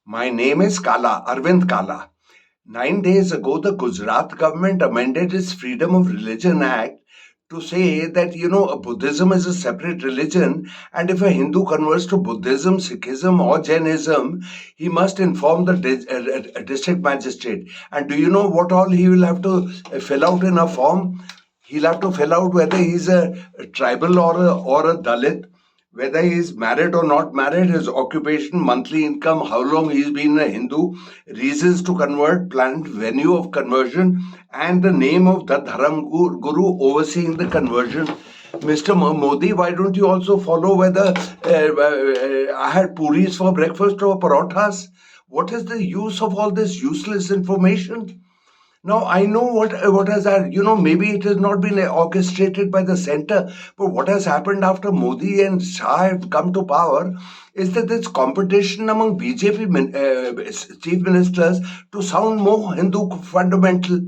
My name is Kala, Arvind Kala. 9 days ago, the Gujarat government amended its Freedom of Religion Act to say that, Buddhism is a separate religion, and if a Hindu converts to Buddhism, Sikhism, or Jainism, he must inform the district magistrate. And do you know what all he will have to fill out in a form? He'll have to fill out whether he's a tribal or a Dalit, whether he is married or not married, his occupation, monthly income, how long he's been a Hindu, reasons to convert, planned venue of conversion, and the name of the Dharam Guru overseeing the conversion. Mr. Modi, why don't you also follow whether I had puris for breakfast or parothas? What is the use of all this useless information? Now I know what has that. Maybe it has not been orchestrated by the center, but what has happened after Modi and Shah have come to power is that there's competition among BJP chief ministers to sound more Hindu fundamental.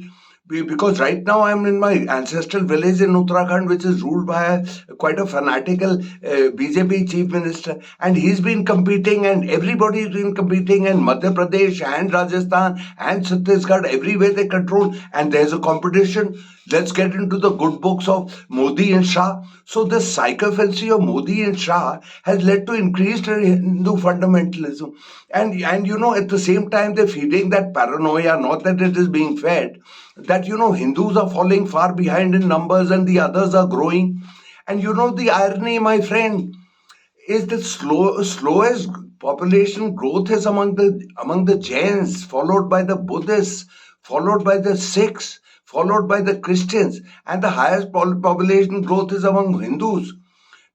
Because right now I'm in my ancestral village in Uttarakhand, which is ruled by quite a fanatical BJP chief minister, and he's been competing, and everybody's been competing, and Madhya Pradesh and Rajasthan and Chhattisgarh, everywhere they control, and there's a competition. Let's get into the good books of Modi and Shah. So the psychophancy of Modi and Shah has led to increased Hindu fundamentalism, and at the same time they're feeding that paranoia, not that it is being fed, that Hindus are falling far behind in numbers and the others are growing. And the irony, my friend, is that slowest population growth is among the Jains, followed by the Buddhists, followed by the Sikhs, followed by the Christians, and the highest population growth is among Hindus.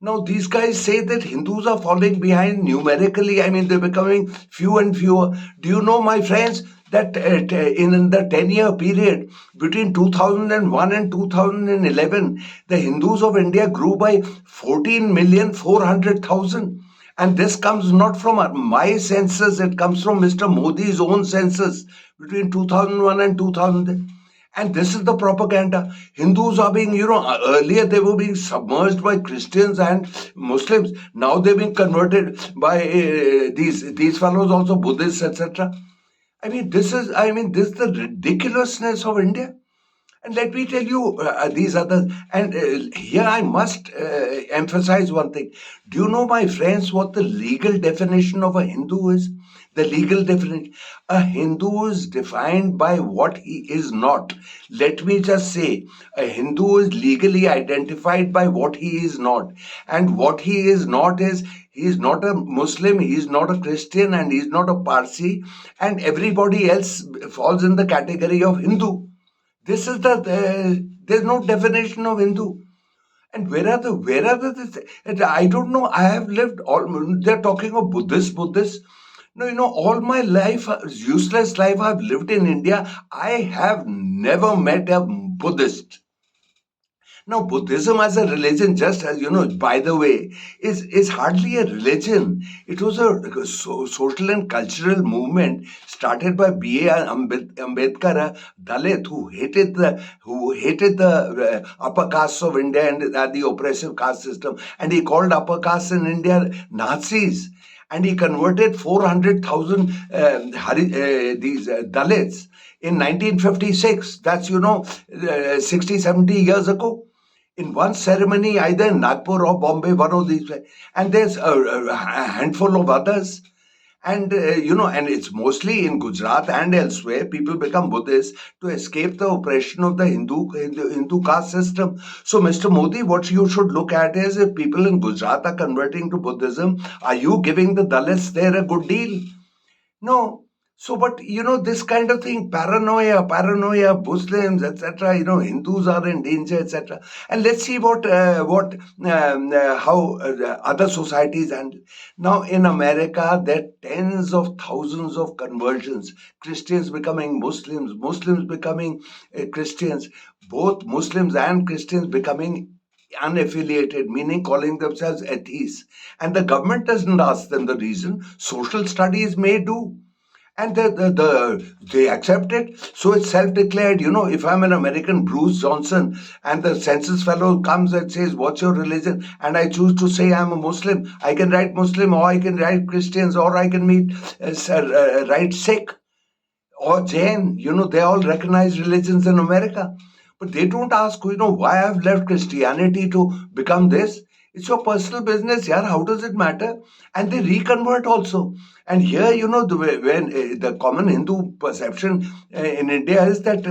Now, these guys say that Hindus are falling behind numerically. I mean, they're becoming few and fewer. Do you know, my friends, that in the 10-year period between 2001 and 2011, the Hindus of India grew by 14,400,000. And this comes not from my census, it comes from Mr. Modi's own census between 2001 and 2000. And this is the propaganda. Hindus are being, earlier they were being submerged by Christians and Muslims. Now they're being converted by these fellows, also Buddhists, etc. This is the ridiculousness of India. And let me tell you these others. And here I must emphasize one thing. Do you know, my friends, what the legal definition of a Hindu is? The legal definition. A Hindu is defined by what he is not. Let me just say, a Hindu is legally identified by what he is not. And what he is not is, he is not a Muslim, he is not a Christian, and he is not a Parsi, and everybody else falls in the category of Hindu. This is there's no definition of Hindu. And where are the and I don't know. I have lived all. They're talking of Buddhist. No, all my life, useless life I've lived in India, I have never met a Buddhist. Now, Buddhism as a religion, just as by the way, is hardly a religion. It was a social and cultural movement started by B.A. Ambedkar, a Dalit who hated the upper castes of India and the oppressive caste system, and he called upper castes in India Nazis. And he converted 400,000 these Dalits in 1956. That's 60, 70 years ago, in one ceremony, either in Nagpur or Bombay, one of these. And there's a handful of others. And, and it's mostly in Gujarat and elsewhere, people become Buddhists to escape the oppression of the Hindu caste system. So, Mr. Modi, what you should look at is, if people in Gujarat are converting to Buddhism, are you giving the Dalits there a good deal? No. So, but this kind of thing, paranoia, Muslims, etc. Hindus are in danger, etc. And let's see how other societies handle. Now, in America, there are tens of thousands of conversions. Christians becoming Muslims, Muslims becoming Christians, both Muslims and Christians becoming unaffiliated, meaning calling themselves atheists. And the government doesn't ask them the reason. Social studies may do. and they accept it. So it's self-declared. If I'm an American Bruce Johnson and the census fellow comes and says, "What's your religion?" and I choose to say I'm a Muslim, I can write Muslim, or I can write Christians, or I can write Sikh or Jain. They all recognize religions in America. But they don't ask, why I've left Christianity to become this. It's your personal business, yeah. How does it matter? And they reconvert also. And here, when the common Hindu perception in India is that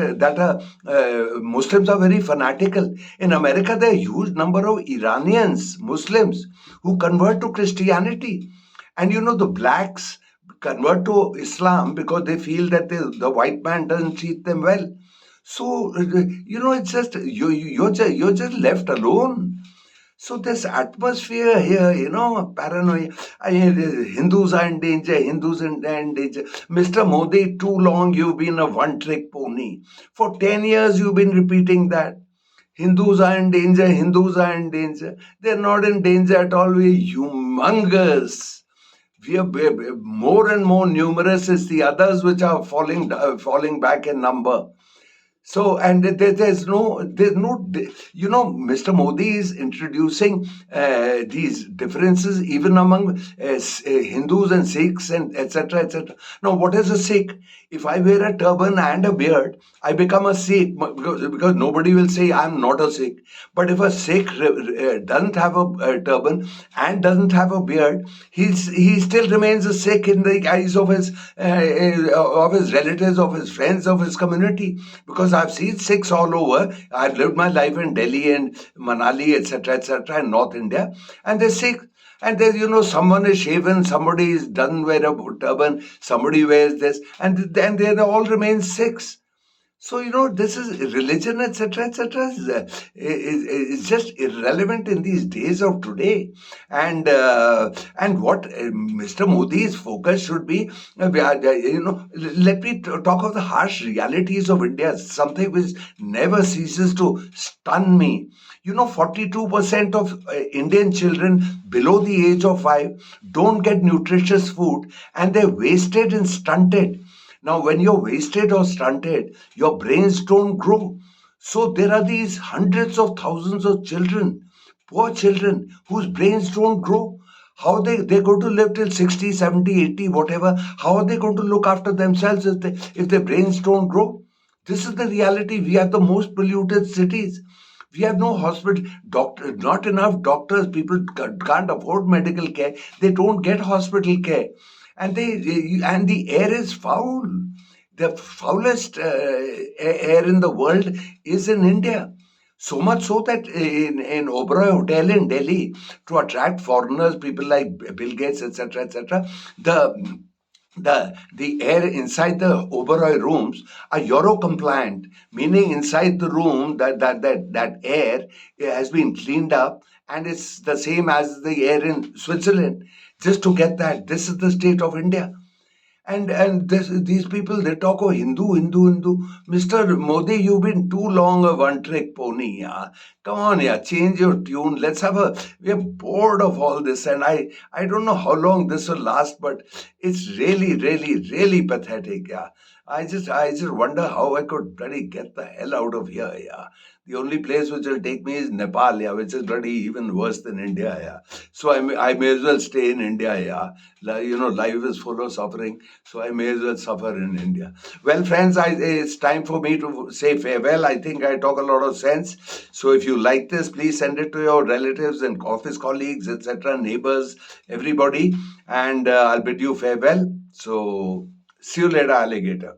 Muslims are very fanatical. In America, there are a huge number of Iranians, Muslims, who convert to Christianity. And the blacks convert to Islam because they feel that the white man doesn't treat them well. So it's just you're just left alone. So this atmosphere here, paranoia. Hindus are in danger. Hindus are in danger. Mr. Modi, too long you've been a one-trick pony. For 10 years you've been repeating that. Hindus are in danger. Hindus are in danger. They're not in danger at all. We're humongous. We are more and more numerous as the others which are falling back in number. So, and Mr. Modi is introducing these differences even among Hindus and Sikhs and etc. etc. Now, what is a Sikh? If I wear a turban and a beard, I become a Sikh because nobody will say I'm not a Sikh. But if a Sikh doesn't have a turban and doesn't have a beard, he still remains a Sikh in the eyes of his relatives, of his friends, of his community. Because I've seen Sikhs all over. I've lived my life in Delhi and Manali, etc., and North India, and they're Sikh. And there's, someone is shaven, somebody doesn't wear a turban, somebody wears this, and then they all remain Sikhs. So, this is religion, etc., etc., is just irrelevant in these days of today. And what Mr. Modi's focus should be, let me talk of the harsh realities of India, something which never ceases to stun me. 42% of Indian children below the age of 5 don't get nutritious food, and they're wasted and stunted. Now, when you're wasted or stunted, your brains don't grow. So there are these hundreds of thousands of children, poor children, whose brains don't grow. How they're going to live till 60, 70, 80, whatever? How are they going to look after themselves if their brains don't grow? This is the reality. We have the most polluted cities. We have no hospital, not enough doctors. People can't afford medical care. They don't get hospital care, and the air is foul. The foulest air in the world is in India. So much so that in Oberoi Hotel in Delhi, to attract foreigners, people like Bill Gates, etc., the the air inside the Oberoi rooms are Euro compliant, meaning inside the room that air has been cleaned up and it's the same as the air in Switzerland. Just to get that, this is the state of India. And these people, they talk of Hindu, Hindu, Hindu. Mr. Modi, you've been too long a one-trick pony. Yeah, come on, yeah, change your tune. We are bored of all this, and I don't know how long this will last, but it's really, really, really pathetic. Yeah, I just wonder how I could bloody get the hell out of here. Yeah, the only place which will take me is Nepal. Yeah, which is bloody even worse than India. Yeah, so I may as well stay in India. Yeah, life is full of suffering, so I may as well suffer in India. Well, friends, it's time for me to say farewell. I think I talk a lot of sense. So if you like this, please send it to your relatives and office colleagues, etc., neighbors, everybody, and I'll bid you farewell. So see you later, alligator.